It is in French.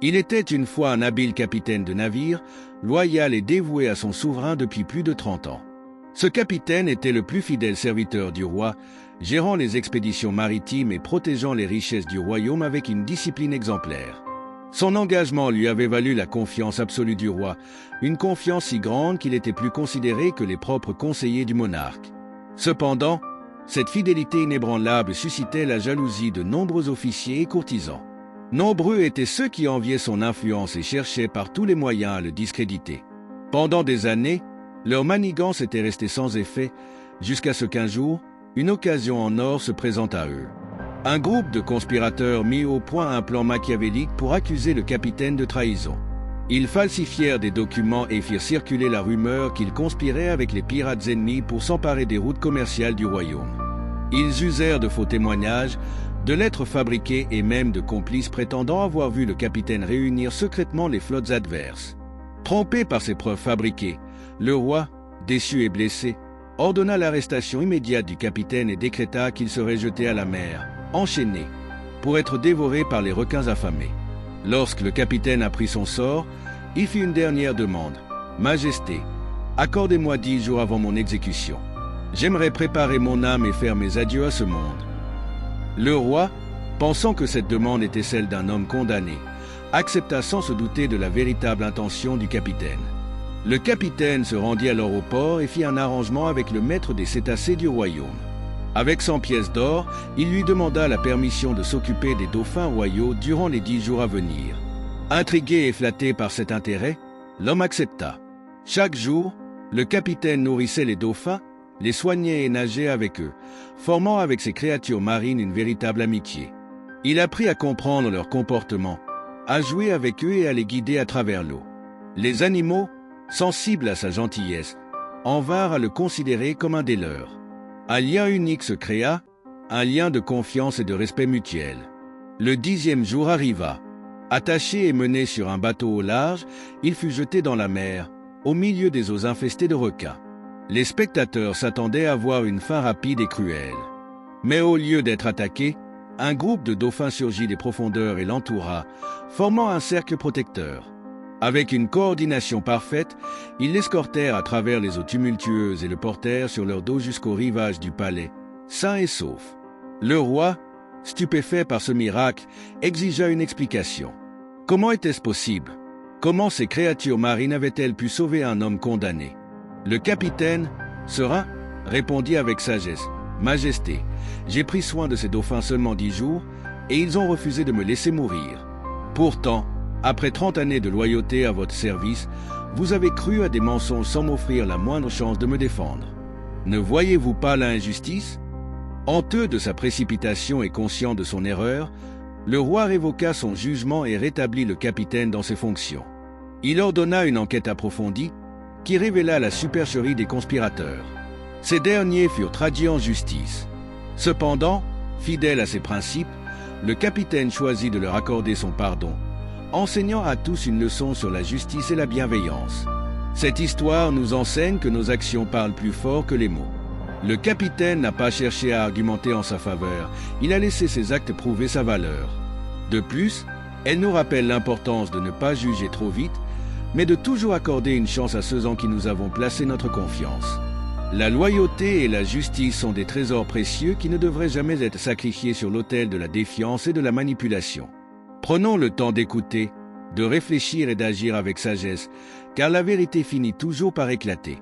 Il était une fois un habile capitaine de navire, loyal et dévoué à son souverain depuis plus de 30 ans. Ce capitaine était le plus fidèle serviteur du roi, gérant les expéditions maritimes et protégeant les richesses du royaume avec une discipline exemplaire. Son engagement lui avait valu la confiance absolue du roi, une confiance si grande qu'il était plus considéré que les propres conseillers du monarque. Cependant, cette fidélité inébranlable suscitait la jalousie de nombreux officiers et courtisans. Nombreux étaient ceux qui enviaient son influence et cherchaient par tous les moyens à le discréditer. Pendant des années, leur manigance était restée sans effet, jusqu'à ce qu'un jour, une occasion en or se présente à eux. Un groupe de conspirateurs mit au point un plan machiavélique pour accuser le capitaine de trahison. Ils falsifièrent des documents et firent circuler la rumeur qu'il conspirait avec les pirates ennemis pour s'emparer des routes commerciales du royaume. Ils usèrent de faux témoignages, de lettres fabriquées et même de complices prétendant avoir vu le capitaine réunir secrètement les flottes adverses. Trompé par ces preuves fabriquées, le roi, déçu et blessé, ordonna l'arrestation immédiate du capitaine et décréta qu'il serait jeté à la mer, enchaîné, pour être dévoré par les requins affamés. Lorsque le capitaine apprit son sort, il fit une dernière demande. « Majesté, accordez-moi 10 jours avant mon exécution. J'aimerais préparer mon âme et faire mes adieux à ce monde. » Le roi, pensant que cette demande était celle d'un homme condamné, accepta sans se douter de la véritable intention du capitaine. Le capitaine se rendit alors au port et fit un arrangement avec le maître des cétacés du royaume. Avec 100 pièces d'or, il lui demanda la permission de s'occuper des dauphins royaux durant les 10 jours à venir. Intrigué et flatté par cet intérêt, l'homme accepta. Chaque jour, le capitaine nourrissait les dauphins, les soignait et nageait avec eux, formant avec ces créatures marines une véritable amitié. Il apprit à comprendre leur comportement, à jouer avec eux et à les guider à travers l'eau. Les animaux, sensibles à sa gentillesse, en vinrent à le considérer comme un des leurs. Un lien unique se créa, un lien de confiance et de respect mutuel. Le 10e jour arriva. Attaché et mené sur un bateau au large, il fut jeté dans la mer, au milieu des eaux infestées de requins. Les spectateurs s'attendaient à voir une fin rapide et cruelle. Mais au lieu d'être attaqué, un groupe de dauphins surgit des profondeurs et l'entoura, formant un cercle protecteur. Avec une coordination parfaite, ils l'escortèrent à travers les eaux tumultueuses et le portèrent sur leur dos jusqu'au rivage du palais, sain et sauf. Le roi, stupéfait par ce miracle, exigea une explication. Comment était-ce possible? Comment ces créatures marines avaient-elles pu sauver un homme condamné? Le capitaine, serein, répondit avec sagesse. « Majesté, j'ai pris soin de ces dauphins seulement 10 jours, et ils ont refusé de me laisser mourir. Pourtant, après 30 années de loyauté à votre service, vous avez cru à des mensonges sans m'offrir la moindre chance de me défendre. Ne voyez-vous pas l'injustice ?» Honteux de sa précipitation et conscient de son erreur, le roi révoqua son jugement et rétablit le capitaine dans ses fonctions. Il ordonna une enquête approfondie qui révéla la supercherie des conspirateurs. Ces derniers furent traduits en justice. Cependant, fidèle à ses principes, le capitaine choisit de leur accorder son pardon, enseignant à tous une leçon sur la justice et la bienveillance. Cette histoire nous enseigne que nos actions parlent plus fort que les mots. Le capitaine n'a pas cherché à argumenter en sa faveur, il a laissé ses actes prouver sa valeur. De plus, elle nous rappelle l'importance de ne pas juger trop vite, mais de toujours accorder une chance à ceux en qui nous avons placé notre confiance. La loyauté et la justice sont des trésors précieux qui ne devraient jamais être sacrifiés sur l'autel de la défiance et de la manipulation. Prenons le temps d'écouter, de réfléchir et d'agir avec sagesse, car la vérité finit toujours par éclater.